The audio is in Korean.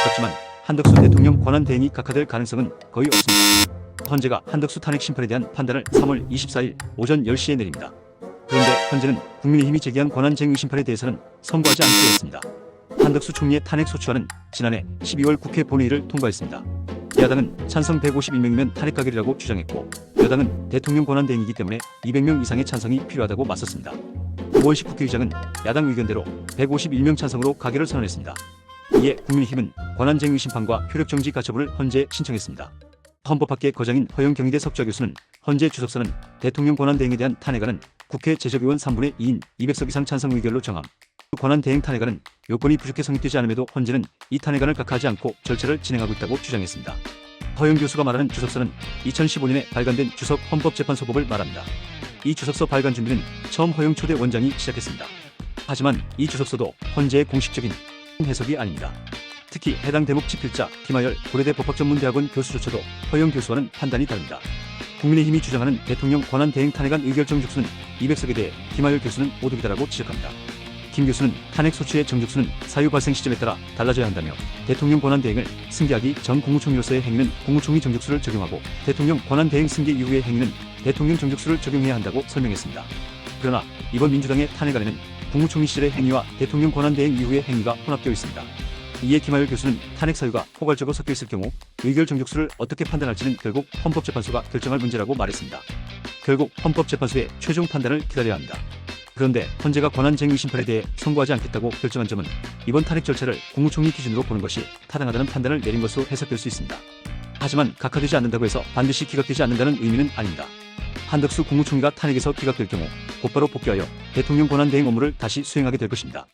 가깝지만 한덕수 대통령 권한대행이 각하될 가능성은 거의 없습니다. 헌재가 한덕수 탄핵 심판에 대한 판단을 3월 24일 오전 10시에 내립니다. 그런데 헌재는 국민의힘이 제기한 권한쟁의 심판에 대해서는 선고하지 않기로 했습니다. 한덕수 총리의 탄핵 소추안은 지난해 12월 국회 본회의를 통과했습니다. 야당은 찬성 151명이면 탄핵가결이라고 주장했고 여당은 대통령 권한대행이기 때문에 200명 이상의 찬성이 필요하다고 맞섰습니다. 우원식 국회의장은 야당 의견대로 151명 찬성으로 가결을 선언했습니다. 이에 국민의힘은 권한쟁의 심판과 효력정지 가처분을 헌재에 신청했습니다. 헌법학계 거장인 허영 경희대 석좌 교수는 헌재 주석서는 대통령 권한대행에 대한 탄핵안은 국회 제적의원 3분의 2인 200석 이상 찬성 의결로 정함. 권한대행 탄핵안은 요건이 부족해 성립되지 않음에도 헌재는 이 탄핵안을 각하하지 않고 절차를 진행하고 있다고 주장했습니다. 허영 교수가 말하는 주석서는 2015년에 발간된 주석 헌법재판소법을 말합니다. 이 주석서 발간 준비는 처음 허영 초대 원장이 시작했습니다. 하지만 이 주석서도 헌재의 공식적인 해석이 아닙니다. 특히 해당 대목 집필자 김하열 고려대 법학전문대학원 교수조차도 허영 교수와는 판단이 다릅니다. 국민의힘이 주장하는 대통령 권한대행 탄핵안 의결 정족수는 200석에 대해 김하열 교수는 오득이다라고 지적합니다. 김 교수는 탄핵 소추의 정족수는 사유 발생 시점에 따라 달라져야 한다며 대통령 권한대행을 승계하기 전 국무총리로서의 행위는 국무총리 정족수를 적용하고 대통령 권한대행 승계 이후의 행위는 대통령 정족수를 적용해야 한다고 설명했습니다. 그러나 이번 민주당의 탄핵안에는 국무총리 시절의 행위와 대통령 권한대행 이후의 행위가 혼합되어 있습니다. 이에 김하열 교수는 탄핵 사유가 포괄적으로 섞여 있을 경우 의결 정족수를 어떻게 판단할지는 결국 헌법재판소가 결정할 문제라고 말했습니다. 결국 헌법재판소의 최종 판단을 기다려야 합니다. 그런데 헌재가 권한쟁의 심판에 대해 선고하지 않겠다고 결정한 점은 이번 탄핵 절차를 국무총리 기준으로 보는 것이 타당하다는 판단을 내린 것으로 해석될 수 있습니다. 하지만 각하되지 않는다고 해서 반드시 기각되지 않는다는 의미는 아닙니다. 한덕수 국무총리가 탄핵에서 기각될 경우 곧바로 복귀하여 대통령 권한대행 업무를 다시 수행하게 될 것입니다.